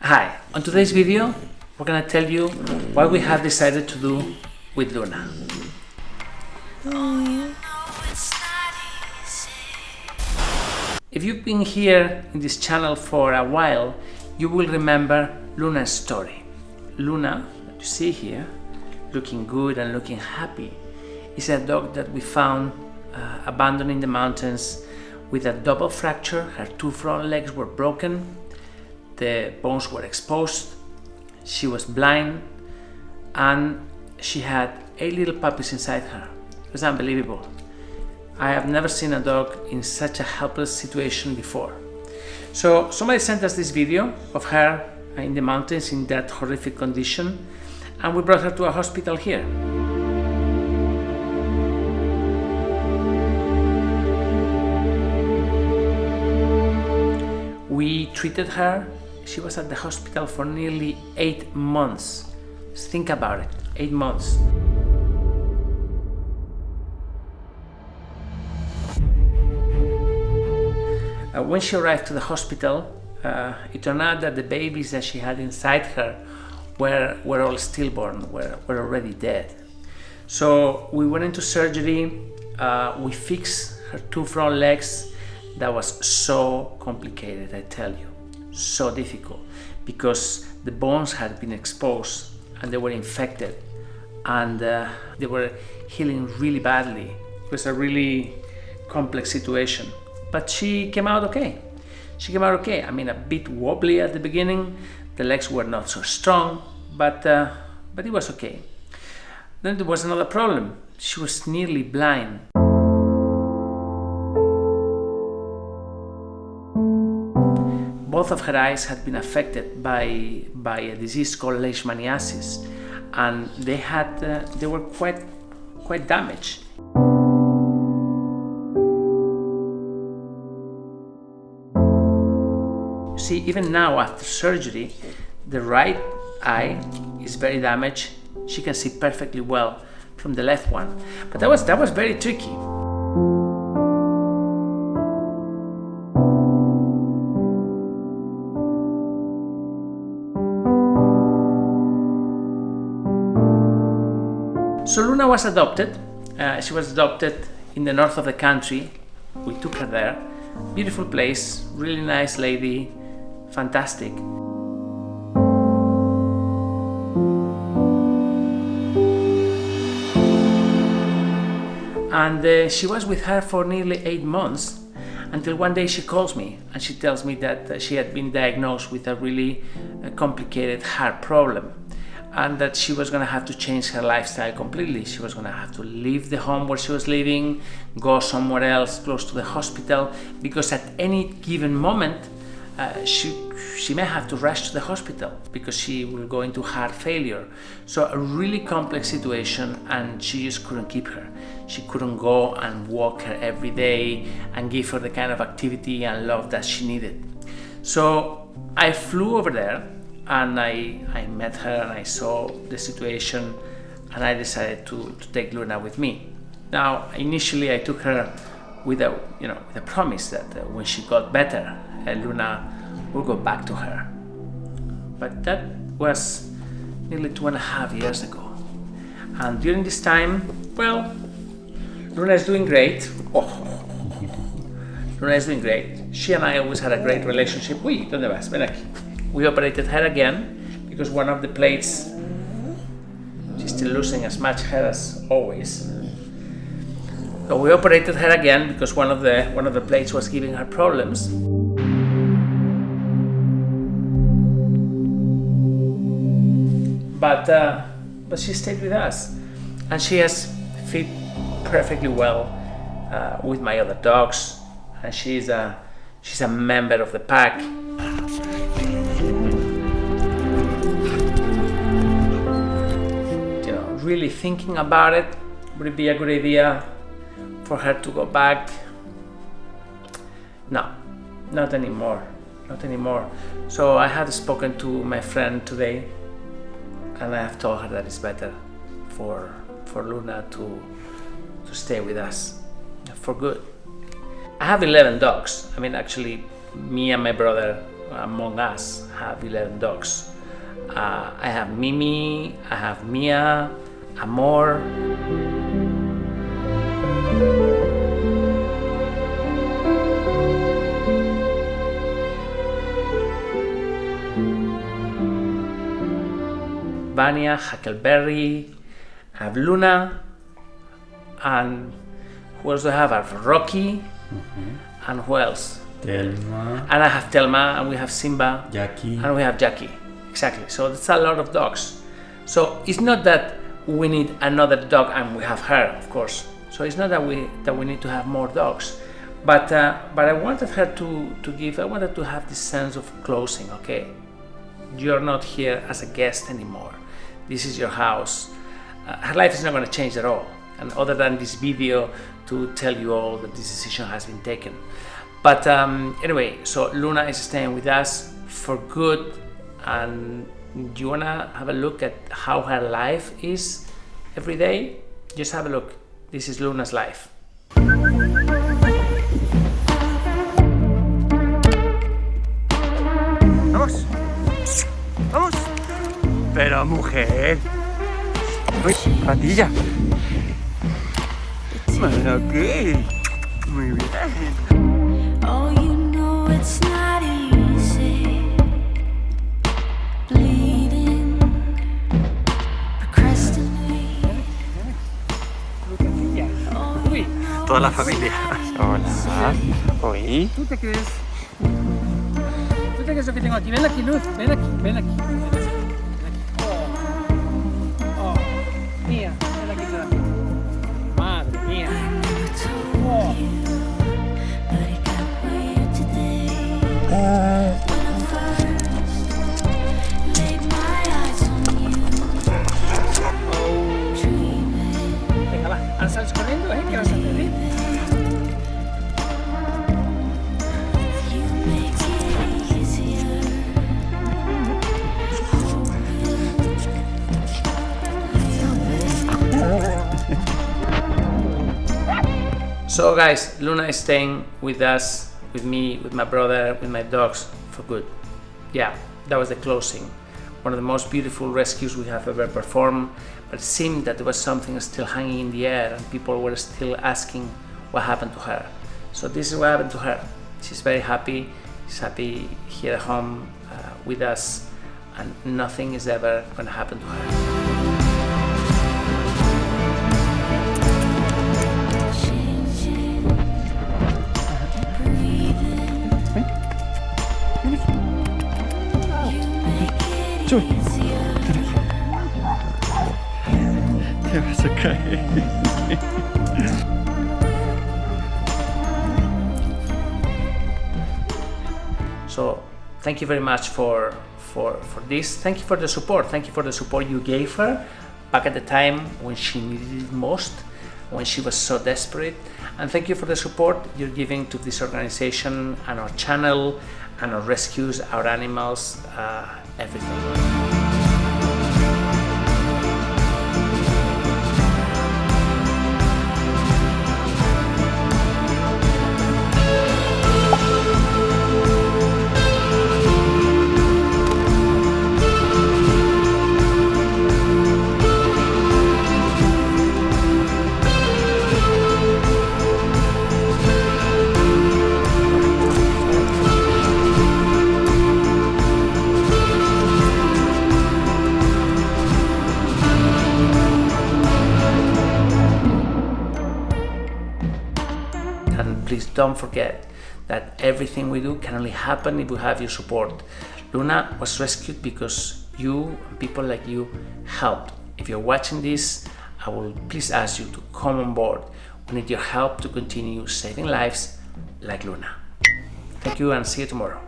Hi, on today's video we're gonna tell you what we have decided to do with Luna. If you've been here in this channel for a while, you will remember Luna's story. Luna, that you see here, looking good and looking happy, is a dog that we found abandoned in the mountains with a double fracture. Her two front legs were broken, the bones were exposed, she was blind, and she had 8 little puppies inside her. It was unbelievable. I have never seen a dog in such a helpless situation before. So somebody sent us this video of her in the mountains in that horrific condition, and we brought her to a hospital here. We treated her. She was at the hospital for nearly 8 months. Just think about it, 8 months. When she arrived to the hospital, it turned out that the babies that she had inside her were all stillborn, were already dead. So we went into surgery, we fixed her 2 front legs. That was so complicated, I tell you, so difficult, because the bones had been exposed and they were infected and they were healing really badly. It was a really complex situation, but she came out okay. She came out okay. I mean, a bit wobbly at the beginning, the legs were not so strong, but it was okay. Then there was another problem. She was nearly blind. Both of her eyes had been affected by a disease called leishmaniasis, and they were quite damaged. You see, even now after surgery, the right eye is very damaged. She can see perfectly well from the left one, but that was very tricky. So Luna was adopted. She was adopted in the north of the country. We took her there. Beautiful place, really nice lady, fantastic. And she was with her for nearly 8 months, until one day she calls me and she tells me that she had been diagnosed with a really complicated heart problem, and that she was gonna have to change her lifestyle completely. She was gonna have to leave the home where she was living, go somewhere else close to the hospital, because at any given moment she may have to rush to the hospital because she will go into heart failure. So a really complex situation, and she just couldn't keep her. She couldn't go and walk her every day and give her the kind of activity and love that she needed. So I flew over there, and I met her and I saw the situation, and I decided to take Luna with me. Now, initially I took her with a promise that when she got better, Luna will go back to her. But that was nearly 2.5 years ago. And during this time, well, Luna is doing great. Luna is doing great. She and I always had a great relationship. Uy, ¿dónde vas? Ven aquí. We operated her again because one of the plates, she's still losing as much hair as always. So we operated her again because one of the plates was giving her problems. But she stayed with us, and she has fit perfectly well with my other dogs, and she's a member of the pack. Really thinking about it, would it be a good idea for her to go back? No, not anymore. So I had spoken to my friend today, and I have told her that it's better for Luna to stay with us for good. I have 11 dogs. I mean, actually, me and my brother among us have 11 dogs. I have Mimi, I have Mia, Amor. Vania, Huckleberry, I have Luna, and who else do I have? I have Rocky, and who else? Thelma. And I have Thelma, and we have Simba, Jackie. and we have Jackie. Exactly. So that's a lot of dogs. So it's not that we need another dog, and we have her, of course. So it's not that we need to have more dogs, but I wanted her I wanted to have this sense of closing. Okay, you're not here as a guest anymore. This is your house. Her life is not going to change at all, and other than this video to tell you all that this decision has been taken. But anyway, so Luna is staying with us for good, and do you wanna have a look at how her life is every day? Just have a look. This is Luna's life. Vamos. Vamos. Pero mujer. Uy, patilla. Bueno, ¿qué? Muy bien. Oh, you know it's not easy. Bleeding, procrastinating. Toda la familia. Hola. Hoy. ¿Tú te crees? ¿Tú te crees lo que tengo aquí? Ven aquí, Luz. Ven aquí, ven aquí. Oh, mía. Ven aquí, ven aquí. Madre mía. Oh. But it got weird today. When I first laid my eyes on you. Dreaming. Venga, va. Ahora sales corriendo, ¿eh? ¿Qué vas a hacer, eh? You make it easier. So guys, Luna is staying with us, with me, with my brother, with my dogs for good. Yeah, that was the closing. One of the most beautiful rescues we have ever performed, but it seemed that there was something still hanging in the air and people were still asking what happened to her. So this is what happened to her. She's very happy. She's happy here at home with us, and nothing is ever going to happen to her. Sube. Te vas a caer. So thank you very much for this. Thank you for the support. Thank you for the support you gave her back at the time when she needed it most, when she was so desperate. And thank you for the support you're giving to this organization and our channel and our rescues, our animals, everything. And please don't forget that everything we do can only happen if we have your support. Luna was rescued because you and people like you helped. If you're watching this, I will please ask you to come on board. We need your help to continue saving lives like Luna. Thank you and see you tomorrow.